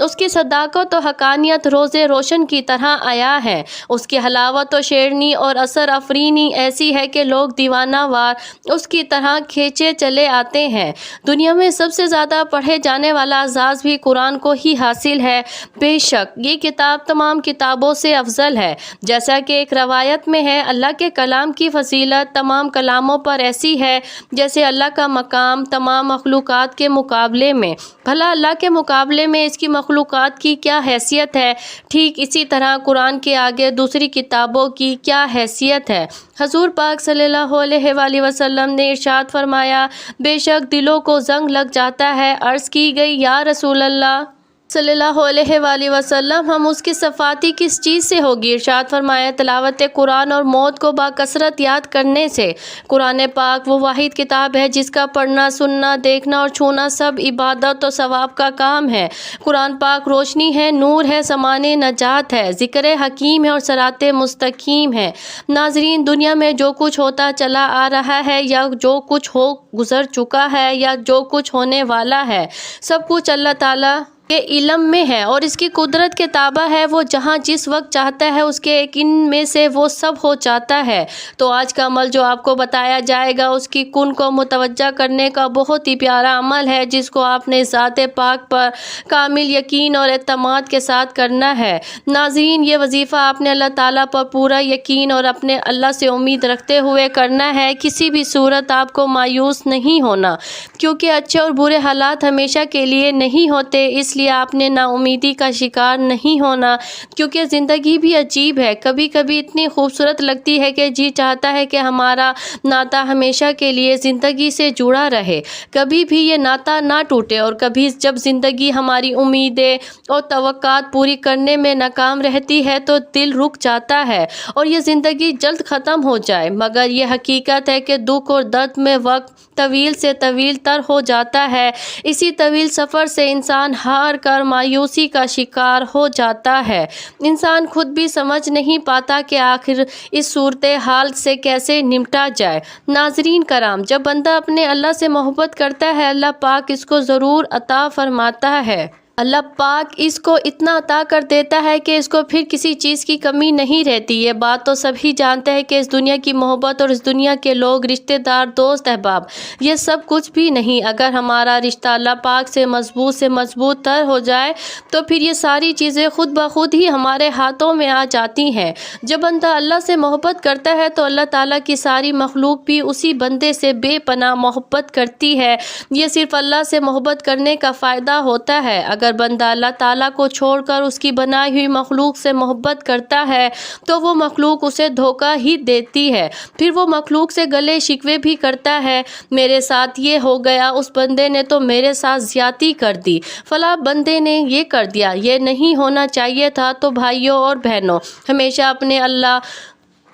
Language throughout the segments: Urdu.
اس کی صداقت و حقانیت روز روشن کی طرح آیا ہے۔ اس کی حلاوت و شیرینی اور اثر افرینی ایسی ہے کہ لوگ دیوانہ وار اس کی طرح کھینچے چلے آتے ہیں۔ دنیا میں سب سے زیادہ پڑھے جانے والا اعزاز بھی قرآن کو ہی حاصل ہے۔ بے شک یہ کتاب تمام کتابوں سے افضل ہے۔ جیسا کہ ایک روایت میں ہے، اللہ کے کلام کی فضیلت تمام کلاموں پر ایسی ہے جیسے اللہ کا مقام تمام مخلوقات کے مقابلے میں۔ بھلا اللہ کے مقابلے میں اس کی مخلوقات کی کیا حیثیت ہے؟ ٹھیک اسی طرح قرآن کے آگے دوسری کتابوں کی کیا حیثیت ہے؟ حضور پاک صلی اللہ علیہ وآلہ وسلم نے ارشاد فرمایا، بے شک دلوں کو زنگ لگ جاتا ہے۔ عرض کی گئی، یا رسول اللہ صلی اللہ علیہ وآلہ وسلم، ہم اس کی صفاتی کس چیز سے ہوگی؟ ارشاد فرمایا، تلاوت قرآن اور موت کو باکثرت یاد کرنے سے۔ قرآن پاک وہ واحد کتاب ہے جس کا پڑھنا، سننا، دیکھنا اور چھونا سب عبادت و ثواب کا کام ہے۔ قرآن پاک روشنی ہے، نور ہے، سامان نجات ہے، ذکر حکیم ہے اور صراط مستقیم ہے۔ ناظرین، دنیا میں جو کچھ ہوتا چلا آ رہا ہے یا جو کچھ ہو گزر چکا ہے یا جو کچھ ہونے والا ہے، سب کچھ اللہ تعالیٰ کے علم میں ہے اور اس کی قدرت کے تابع ہے۔ وہ جہاں جس وقت چاہتا ہے اس کے ایک ان میں سے وہ سب ہو جاتا ہے۔ تو آج کا عمل جو آپ کو بتایا جائے گا اس کی کن کو متوجہ کرنے کا بہت ہی پیارا عمل ہے جس کو آپ نے ذات پاک پر کامل یقین اور اعتماد کے ساتھ کرنا ہے۔ ناظرین، یہ وظیفہ آپ نے اللہ تعالیٰ پر پورا یقین اور اپنے اللہ سے امید رکھتے ہوئے کرنا ہے۔ کسی بھی صورت آپ کو مایوس نہیں ہونا، کیونکہ اچھے اور برے حالات ہمیشہ کے لیے نہیں ہوتے۔ اس لیے آپ نے نا امیدی کا شکار نہیں ہونا، کیونکہ زندگی بھی عجیب ہے، کبھی کبھی اتنی خوبصورت لگتی ہے کہ جی چاہتا ہے کہ ہمارا ناطہ ہمیشہ کے لیے زندگی سے جڑا رہے، کبھی بھی یہ ناطہ نہ ٹوٹے، اور کبھی جب زندگی ہماری امیدیں اور توقعات پوری کرنے میں ناکام رہتی ہے تو دل رک جاتا ہے اور یہ زندگی جلد ختم ہو جائے۔ مگر یہ حقیقت ہے کہ دکھ اور درد میں وقت طویل سے طویل تر ہو جاتا ہے۔ اسی طویل سفر سے انسان ہار کر مایوسی کا شکار ہو جاتا ہے۔ انسان خود بھی سمجھ نہیں پاتا کہ آخر اس صورتحال سے کیسے نمٹا جائے۔ ناظرین کرام، جب بندہ اپنے اللہ سے محبت کرتا ہے، اللہ پاک اس کو ضرور عطا فرماتا ہے۔ اللہ پاک اس کو اتنا عطا کر دیتا ہے کہ اس کو پھر کسی چیز کی کمی نہیں رہتی۔ یہ بات تو سبھی جانتے ہیں کہ اس دنیا کی محبت اور اس دنیا کے لوگ، رشتہ دار، دوست احباب، یہ سب کچھ بھی نہیں۔ اگر ہمارا رشتہ اللہ پاک سے مضبوط تر ہو جائے تو پھر یہ ساری چیزیں خود بخود ہی ہمارے ہاتھوں میں آ جاتی ہیں۔ جب بندہ اللہ سے محبت کرتا ہے تو اللہ تعالیٰ کی ساری مخلوق بھی اسی بندے سے بے پناہ محبت کرتی ہے۔ یہ صرف اللہ سے محبت کرنے کا فائدہ ہوتا ہے۔ اگر بندہ اللہ تعالیٰ کو چھوڑ کر اس کی بنائی ہوئی مخلوق سے محبت کرتا ہے تو وہ مخلوق اسے دھوکہ ہی دیتی ہے۔ پھر وہ مخلوق سے گلے شکوے بھی کرتا ہے، میرے ساتھ یہ ہو گیا، اس بندے نے تو میرے ساتھ زیادتی کر دی، فلاں بندے نے یہ کر دیا، یہ نہیں ہونا چاہیے تھا۔ تو بھائیوں اور بہنوں، ہمیشہ اپنے اللہ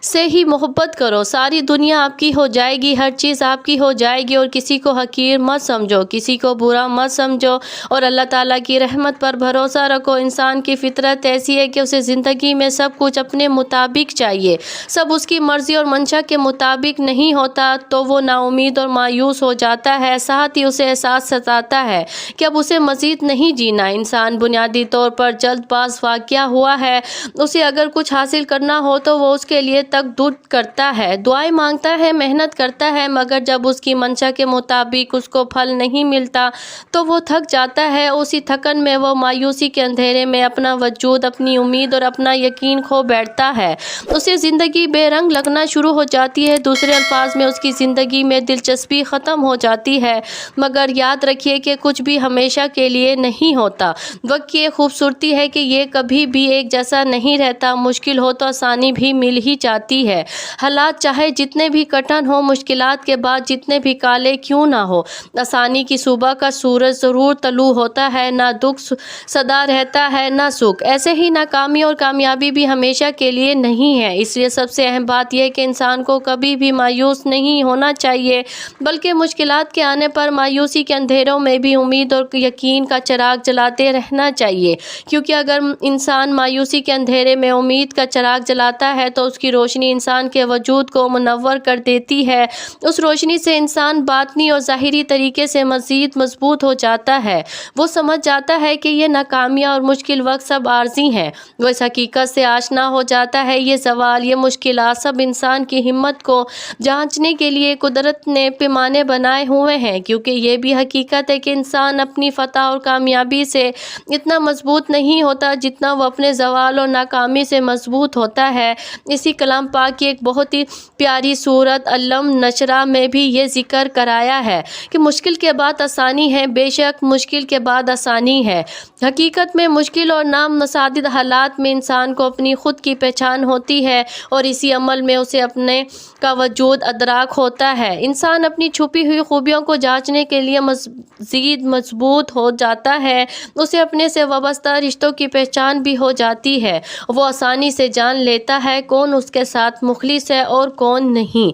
سے ہی محبت کرو، ساری دنیا آپ کی ہو جائے گی، ہر چیز آپ کی ہو جائے گی، اور کسی کو حقیر مت سمجھو، کسی کو برا مت سمجھو، اور اللہ تعالیٰ کی رحمت پر بھروسہ رکھو۔ انسان کی فطرت ایسی ہے کہ اسے زندگی میں سب کچھ اپنے مطابق چاہیے، سب اس کی مرضی اور منشا کے مطابق نہیں ہوتا تو وہ نا امید اور مایوس ہو جاتا ہے۔ ساتھ ہی اسے احساس ستاتا ہے کہ اب اسے مزید نہیں جینا۔ انسان بنیادی طور پر جلد باز واقع ہوا ہے، اسے اگر کچھ حاصل کرنا ہو تو وہ اس کے لیے تک دور کرتا ہے، دعائیں مانگتا ہے، محنت کرتا ہے، مگر جب اس کی منشا کے مطابق اس کو پھل نہیں ملتا تو وہ تھک جاتا ہے۔ اسی تھکن میں وہ مایوسی کے اندھیرے میں اپنا وجود، اپنی امید اور اپنا یقین کھو بیٹھتا ہے۔ اسے زندگی بے رنگ لگنا شروع ہو جاتی ہے، دوسرے الفاظ میں اس کی زندگی میں دلچسپی ختم ہو جاتی ہے۔ مگر یاد رکھیے کہ کچھ بھی ہمیشہ کے لیے نہیں ہوتا۔ وقت کی ایک خوبصورتی ہے کہ یہ کبھی بھی ایک جیسا نہیں رہتا، مشکل ہو تو آسانی بھی مل ہی جاتی ہے۔ حالات چاہے جتنے بھی کٹھن ہو، مشکلات کے بعد جتنے بھی کالے کیوں نہ ہو، آسانی کی صبح کا سورج ضرور طلوع ہوتا ہے، نہ دکھ سدا رہتا ہے نہ سکھ۔ ایسے ہی ناکامی اور کامیابی بھی ہمیشہ کے لیے نہیں ہے۔ اس لیے سب سے اہم بات یہ ہے کہ انسان کو کبھی بھی مایوس نہیں ہونا چاہیے، بلکہ مشکلات کے آنے پر مایوسی کے اندھیروں میں بھی امید اور یقین کا چراغ جلاتے رہنا چاہیے، کیونکہ اگر انسان مایوسی کے اندھیرے میں امید کا چراغ جلاتا ہے تو اس کی روشنی روشنی انسان کے وجود کو منور کر دیتی ہے۔ اس روشنی سے انسان باطنی اور ظاہری طریقے سے مزید مضبوط ہو جاتا ہے۔ وہ سمجھ جاتا ہے کہ یہ ناکامیاں اور مشکل وقت سب عارضی ہیں۔ وہ اس حقیقت سے آشنا ہو جاتا ہے یہ زوال، یہ مشکلات سب انسان کی ہمت کو جانچنے کے لیے قدرت نے پیمانے بنائے ہوئے ہیں، کیونکہ یہ بھی حقیقت ہے کہ انسان اپنی فتح اور کامیابی سے اتنا مضبوط نہیں ہوتا جتنا وہ اپنے زوال اور ناکامی سے مضبوط ہوتا ہے۔ اسی کلام پاک کی ایک بہت ہی پیاری سورت علم نشرہ میں بھی یہ ذکر کرایا ہے کہ مشکل کے بعد آسانی ہے، بے شک مشکل کے بعد آسانی ہے۔ حقیقت میں مشکل اور نامتعدد حالات میں انسان کو اپنی خود کی پہچان ہوتی ہے اور اسی عمل میں اسے اپنے کا وجود ادراک ہوتا ہے۔ انسان اپنی چھپی ہوئی خوبیوں کو جانچنے کے لیے مزید مضبوط ہو جاتا ہے، اسے اپنے سے وابستہ رشتوں کی پہچان بھی ہو جاتی ہے، وہ آسانی سے جان لیتا ہے کون اس کے ساتھ مخلص ہے اور کون نہیں۔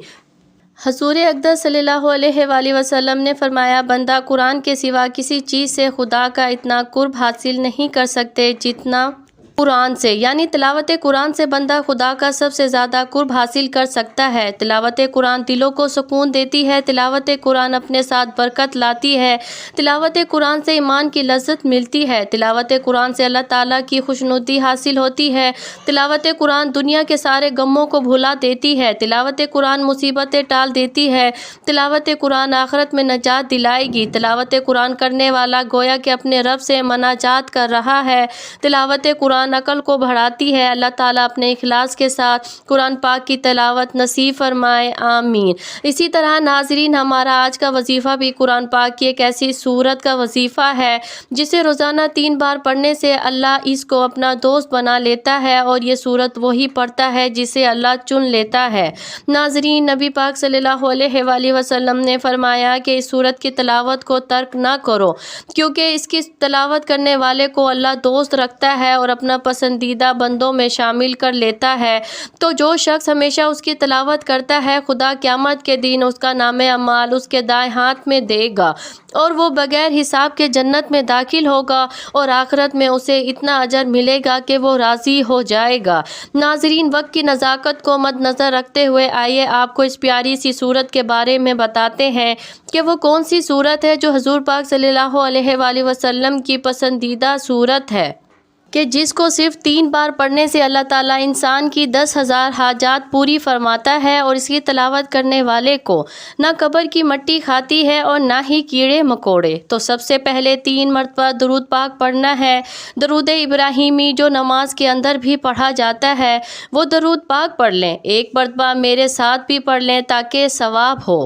حضور اقدس صلی اللہ علیہ وآلہ وسلم نے فرمایا، بندہ قرآن کے سوا کسی چیز سے خدا کا اتنا قرب حاصل نہیں کر سکتے جتنا قرآن سے، یعنی تلاوت قرآن سے بندہ خدا کا سب سے زیادہ قرب حاصل کر سکتا ہے۔ تلاوت قرآن دلوں کو سکون دیتی ہے، تلاوت قرآن اپنے ساتھ برکت لاتی ہے، تلاوت قرآن سے ایمان کی لذت ملتی ہے، تلاوت قرآن سے اللہ تعالیٰ کی خوشنودی حاصل ہوتی ہے، تلاوت قرآن دنیا کے سارے غموں کو بھلا دیتی ہے، تلاوت قرآن مصیبتیں ٹال دیتی ہے، تلاوت قرآن آخرت میں نجات دلائے گی۔ تلاوت قرآن کرنے والا گویا کہ اپنے رب سے مناجات کر رہا ہے۔ تلاوت قرآن عقل کو بڑھاتی ہے۔ اللہ تعالیٰ اپنے اخلاص کے ساتھ قرآن پاک کی تلاوت نصیب فرمائے، آمین۔ اسی طرح ناظرین، ہمارا آج کا وظیفہ بھی قرآن پاک کی ایک ایسی سورت کا وظیفہ ہے جسے روزانہ 3 بار پڑھنے سے اللہ اس کو اپنا دوست بنا لیتا ہے، اور یہ سورت وہی پڑھتا ہے جسے اللہ چن لیتا ہے۔ ناظرین، نبی پاک صلی اللہ علیہ وآلہ وسلم نے فرمایا کہ اس سورت کی تلاوت کو ترک نہ کرو، کیونکہ اس کی تلاوت کرنے والے کو اللہ دوست رکھتا ہے اور اپنا پسندیدہ بندوں میں شامل کر لیتا ہے۔ تو جو شخص ہمیشہ اس کی تلاوت کرتا ہے، خدا قیامت کے دن اس کا نام اعمال اس کے دائیں ہاتھ میں دے گا اور وہ بغیر حساب کے جنت میں داخل ہوگا، اور آخرت میں اسے اتنا اجر ملے گا کہ وہ راضی ہو جائے گا۔ ناظرین، وقت کی نزاکت کو مد نظر رکھتے ہوئے آئیے آپ کو اس پیاری سی سورت کے بارے میں بتاتے ہیں کہ وہ کون سی سورت ہے جو حضور پاک صلی اللہ علیہ وآلہ وسلم کی پسندیدہ سورت ہے، کہ جس کو صرف 3 بار پڑھنے سے اللہ تعالیٰ انسان کی 10,000 حاجات پوری فرماتا ہے، اور اس کی تلاوت کرنے والے کو نہ قبر کی مٹی کھاتی ہے اور نہ ہی کیڑے مکوڑے۔ تو سب سے پہلے 3 مرتبہ درود پاک پڑھنا ہے۔ درود ابراہیمی جو نماز کے اندر بھی پڑھا جاتا ہے، وہ درود پاک پڑھ لیں، 1 مرتبہ میرے ساتھ بھی پڑھ لیں تاکہ ثواب ہو۔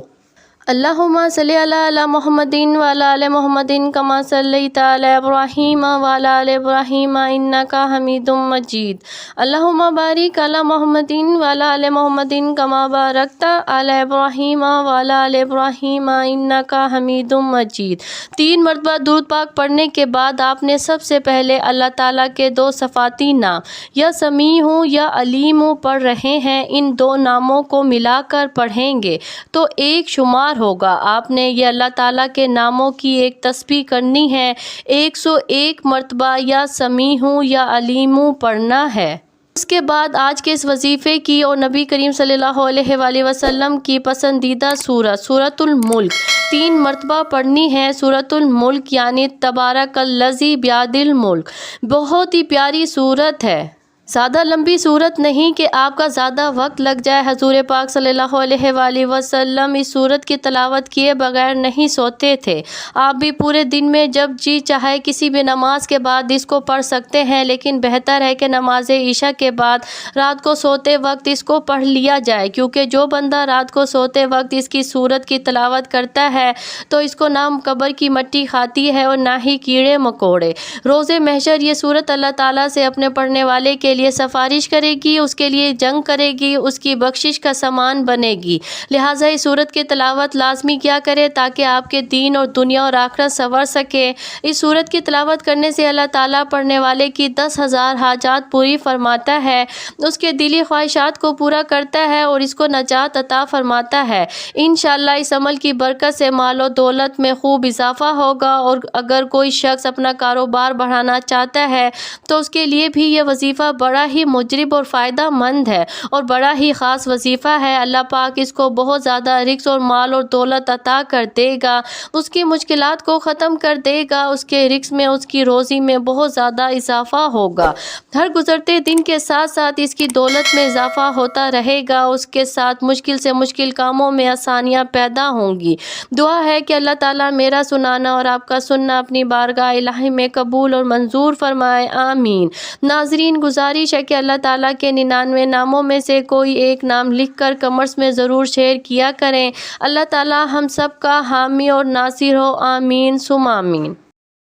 اللہم صلی علی محمد وعلی آل محمد کما صلیت علی ابراہیم وعلی آل ابراہیم انک حمید مجید۔ اللہم بارک علی محمد وعلی آل محمد کما بارکت علی ابراہیم وعلی آل ابراہیم انک حمید مجید۔ 3 مرتبہ درود پاک پڑھنے کے بعد آپ نے سب سے پہلے اللہ تعالیٰ کے 2 صفاتی نام یا سمیع ہوں یا علیم ہوں پڑھ رہے ہیں، ان 2 ناموں کو ملا کر پڑھیں گے تو ایک شمار ہوگا۔ آپ نے یہ اللہ تعالیٰ کے ناموں کی ایک تسبیح کرنی ہے، 101 مرتبہ یا سمیع ہوں یا علیم ہوں پڑھنا ہے۔ اس کے بعد آج کے اس وظیفے کی اور نبی کریم صلی اللہ علیہ وآلہ وسلم کی پسندیدہ سورت الملک 3 مرتبہ پڑھنی ہے۔ سورت الملک یعنی تبارک الذی بیدہ الملک، بہت ہی پیاری سورت ہے، زیادہ لمبی صورت نہیں کہ آپ کا زیادہ وقت لگ جائے۔ حضور پاک صلی اللہ علیہ وآلہ وسلم اس صورت کی تلاوت کیے بغیر نہیں سوتے تھے۔ آپ بھی پورے دن میں جب جی چاہے کسی بھی نماز کے بعد اس کو پڑھ سکتے ہیں، لیکن بہتر ہے کہ نماز عشاء کے بعد رات کو سوتے وقت اس کو پڑھ لیا جائے، کیونکہ جو بندہ رات کو سوتے وقت اس کی صورت کی تلاوت کرتا ہے تو اس کو نہ قبر کی مٹی کھاتی ہے اور نہ ہی کیڑے مکوڑے۔ روز محشر یہ صورت اللہ تعالیٰ سے اپنے پڑھنے والے کے لیے سفارش کرے گی، اس کے لیے جنگ کرے گی، اس کی بخشش کا سامان بنے گی۔ لہٰذا اس سورت کی تلاوت لازمی کیا کرے تاکہ آپ کے دین اور دنیا اور آخرت سنور سکے۔ اس سورت کی تلاوت کرنے سے اللہ تعالیٰ پڑھنے والے کی 10,000 حاجات پوری فرماتا ہے، اس کے دلی خواہشات کو پورا کرتا ہے اور اس کو نجات عطا فرماتا ہے۔ انشاءاللہ اس عمل کی برکت سے مال و دولت میں خوب اضافہ ہوگا، اور اگر کوئی شخص اپنا کاروبار بڑھانا چاہتا ہے تو اس کے لیے بھی یہ وظیفہ بڑا ہی مجرب اور فائدہ مند ہے اور بڑا ہی خاص وظیفہ ہے۔ اللہ پاک اس کو بہت زیادہ رزق اور مال اور دولت عطا کر دے گا، اس کی مشکلات کو ختم کر دے گا، اس کے رزق میں، اس کی روزی میں بہت زیادہ اضافہ ہوگا۔ ہر گزرتے دن کے ساتھ ساتھ اس کی دولت میں اضافہ ہوتا رہے گا، اس کے ساتھ مشکل سے مشکل کاموں میں آسانیاں پیدا ہوں گی۔ دعا ہے کہ اللہ تعالیٰ میرا سنانا اور آپ کا سننا اپنی بارگاہ الہی میں قبول اور منظور فرمائے، آمین۔ ناظرین، گزارش ہے کہ اللہ تعالیٰ کے 99 ناموں میں سے کوئی ایک نام لکھ کر کمنٹس میں ضرور شیئر کیا کریں۔ اللہ تعالیٰ ہم سب کا حامی اور ناصر ہو، آمین ثم آمین۔